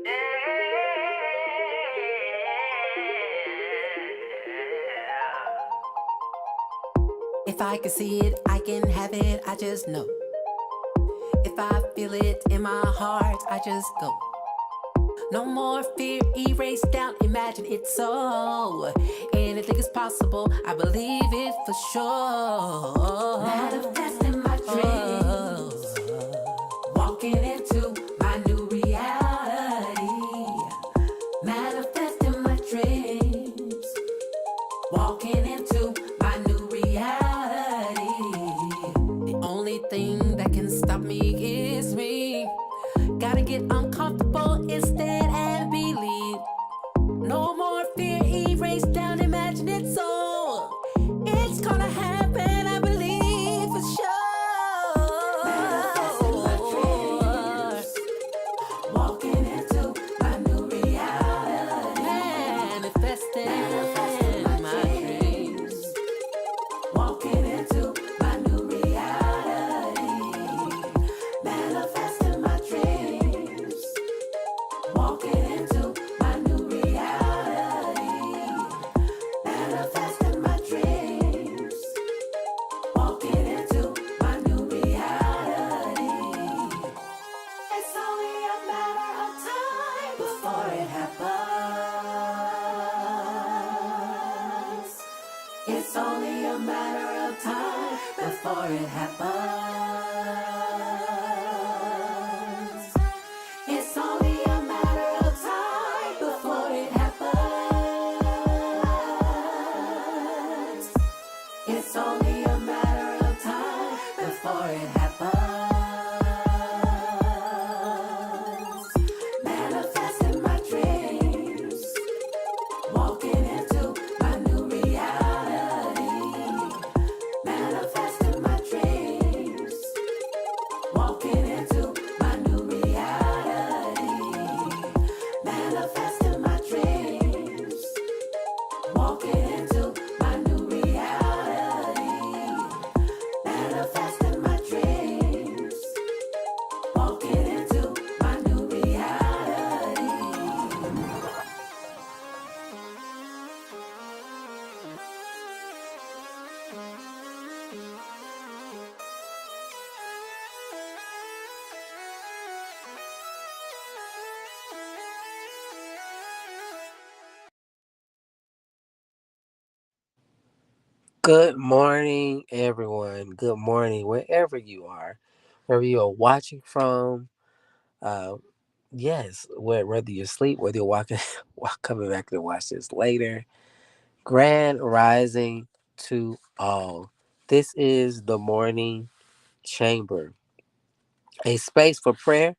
If I can see it, I can have it, I just know. If I feel it in my heart, I just go. No more fear, erase doubt, imagine it so. Anything is possible, I believe it for sure. Manifesting my dreams, walking into my new reality. Manifesting my dreams, walking into my new reality. The only thing that can stop me is me. Gotta get uncomfortable instead and believe. No more fear, erase down, imagine it so. It's gonna happen, I believe for sure. Manifesting my dreams, walking into my new reality. Manifesting my dreams, walking into my new reality. Manifesting my dreams, walking into my new reality. Manifesting my dreams, walking into my new reality. It's only a matter of time before it happens. It's only a matter of time before it happens. It's only a matter of time before it happens. It's only a matter of time before it happens. Manifesting my dreams, walking into my new reality. Manifesting my dreams, walking into my new reality. Manifesting my dreams, walking into my new reality. Manifesting my dreams, walking into my new reality. Good morning, everyone. Good morning, wherever you are, wherever you are watching from. Uh, yes, whether you're asleep, whether you're walking, coming back to watch this later. Grand rising to all. This is the morning chamber, a space for prayer,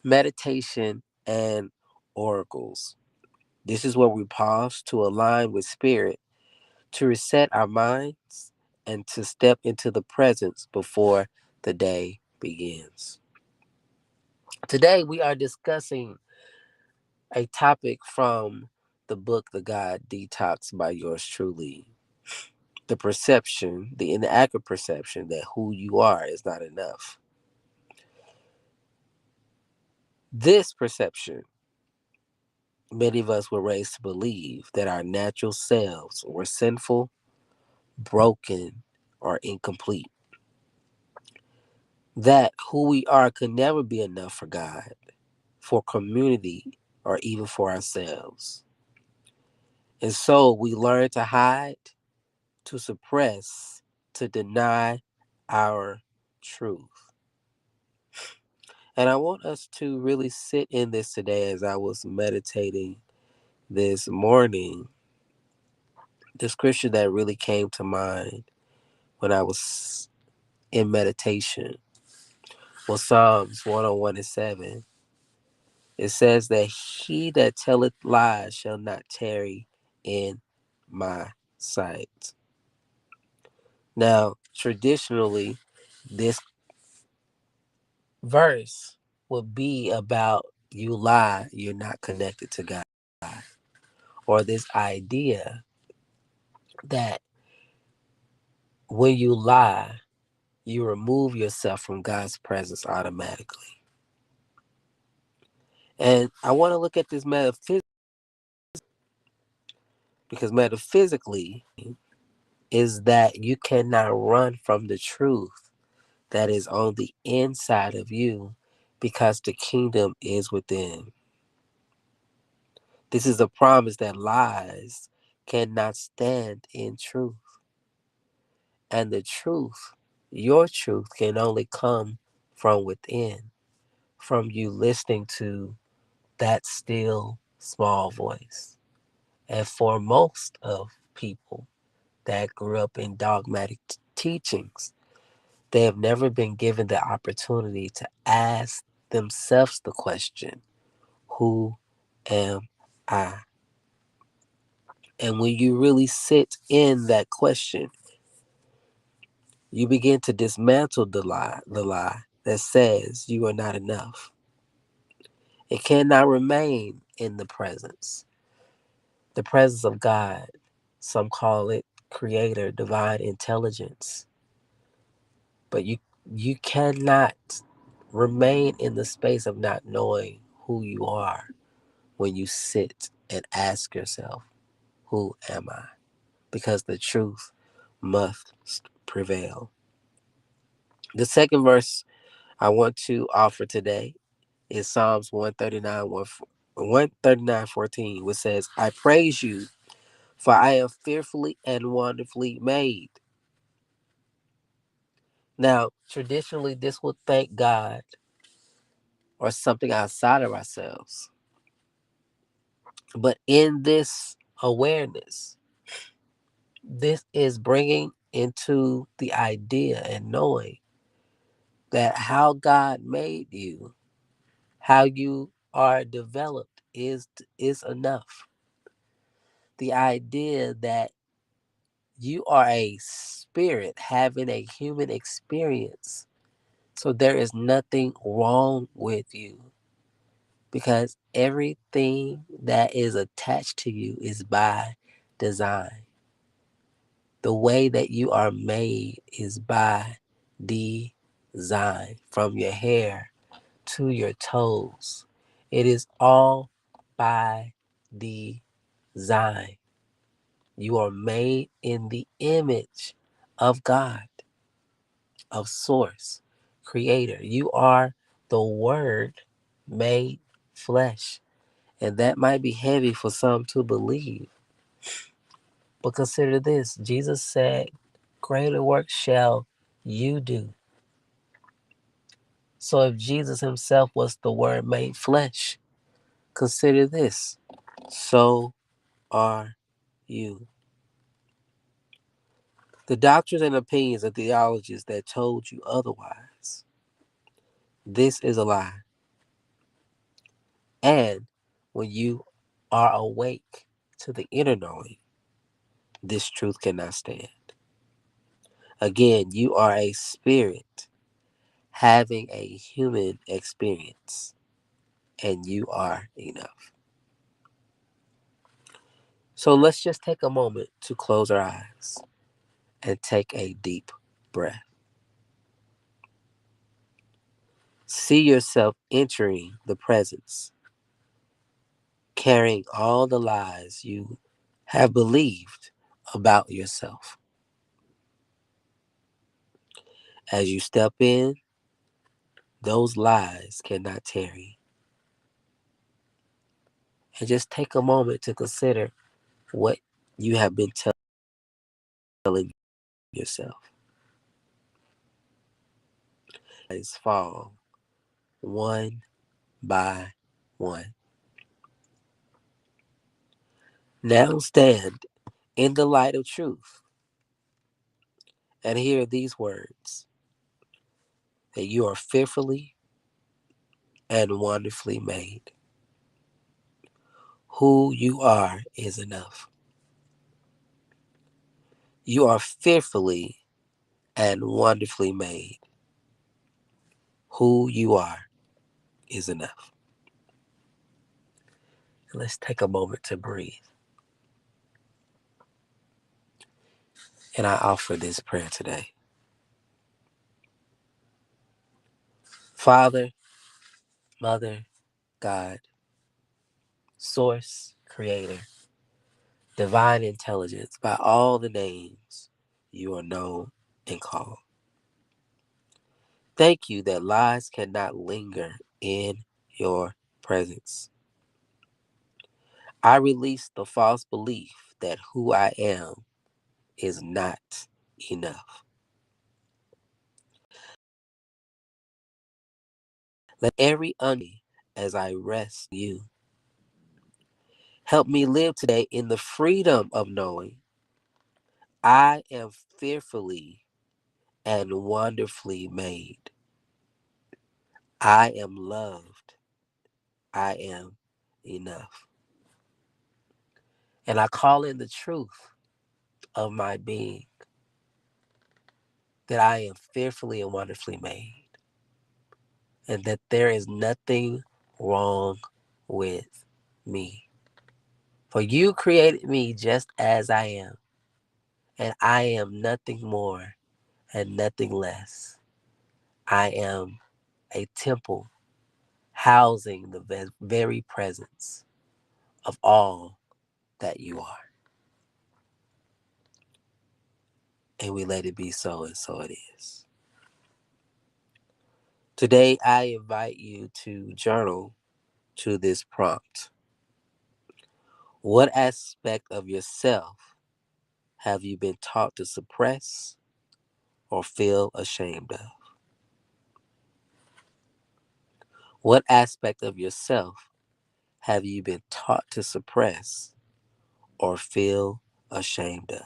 meditation, and oracles. This is where we pause to align with spirit, to reset our minds, and to step into the presence before the day begins. Today, we are discussing a topic from the book, The God Detox by yours truly. The perception, the inaccurate perception that who you are is not enough. This perception, many of us were raised to believe that our natural selves were sinful, broken, or incomplete. That who we are could never be enough for God, for community, or even for ourselves. And so we learn to hide, to suppress, to deny our truth. And I want us to really sit in this today as I was meditating this morning. The scripture that really came to mind when I was in meditation was Psalms 101:7. It says that he that telleth lies shall not tarry in my sight. Now, traditionally, this verse would be about you lie, you're not connected to God. Or this idea that when you lie, you remove yourself from God's presence automatically. And I want to look at this metaphysically, because metaphysically is that you cannot run from the truth that is on the inside of you because the kingdom is within. This is a promise that lies cannot stand in truth. And the truth, your truth, can only come from within, from you listening to that still small voice. And for most of people that grew up in dogmatic teachings, they have never been given the opportunity to ask themselves the question, who am I? And when you really sit in that question, you begin to dismantle the lie that says you are not enough. It cannot remain in the presence of God. Some call it creator, divine intelligence. But you cannot remain in the space of not knowing who you are when you sit and ask yourself, who am I? Because the truth must prevail. The second verse I want to offer today is Psalms 139:14, which says, I praise you, for I am fearfully and wonderfully made. Now, traditionally, this would thank God or something outside of ourselves. But in this awareness, this is bringing into the idea and knowing that how God made you, how you are developed is enough. The idea that you are a spirit having a human experience. So there is nothing wrong with you because everything that is attached to you is by design. The way that you are made is by design, from your hair to your toes. It is all by design. You are made in the image of God, of Source, Creator. You are the Word made flesh. And that might be heavy for some to believe. But consider this, Jesus said, greater work shall you do. So if Jesus himself was the Word made flesh, consider this, so are you. The doctrines and opinions of theologians that told you otherwise, this is a lie. And when you are awake to the inner knowing, this truth cannot stand. Again, you are a spirit having a human experience, and you are enough. So let's just take a moment to close our eyes and take a deep breath. See yourself entering the presence, carrying all the lies you have believed about yourself. As you step in, those lies cannot tarry. And just take a moment to consider what you have been telling yourself. Lies fall one by one. Now stand in the light of truth and hear these words, that you are fearfully and wonderfully made. Who you are is enough. You are fearfully and wonderfully made. Who you are is enough. Let's take a moment to breathe. And I offer this prayer today. Father, Mother, God, source, creator, divine intelligence, by all the names you are known and called. Thank you that lies cannot linger in your presence. I release the false belief that who I am is not enough. Let every as I rest in you. Help me live today in the freedom of knowing I am fearfully and wonderfully made. I am loved. I am enough. And I call in the truth of my being that I am fearfully and wonderfully made, and that there is nothing wrong with me. For you created me just as I am, and I am nothing more and nothing less. I am a temple housing the very presence of all that you are. And we let it be so, and so it is. Today, I invite you to journal to this prompt. What aspect of yourself have you been taught to suppress or feel ashamed of? What aspect of yourself have you been taught to suppress or feel ashamed of?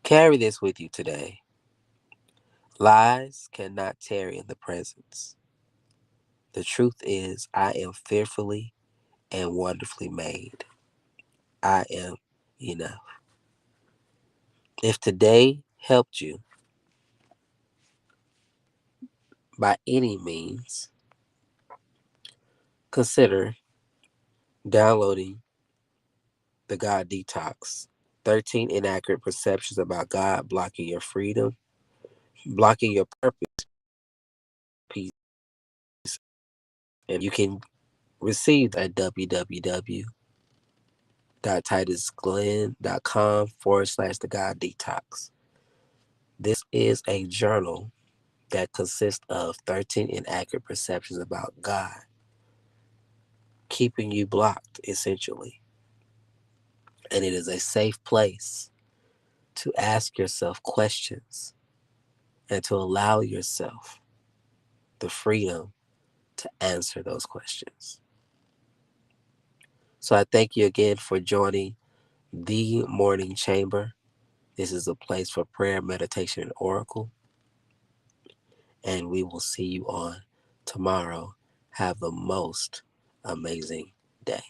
Carry this with you today. Lies cannot tarry in the presence. The truth is, I am fearfully and wonderfully made. I am enough. If today helped you by any means, consider downloading the God Detox. 13 inaccurate perceptions about God blocking your freedom, blocking your purpose, peace. And you can receive at www.titusglenn.com/the God Detox. This is a journal that consists of 13 inaccurate perceptions about God, keeping you blocked, essentially. And it is a safe place to ask yourself questions and to allow yourself the freedom to answer those questions. So I thank you again for joining the Morning Chamber. This is a place for prayer, meditation, and oracle. And we will see you on tomorrow. Have the most amazing day.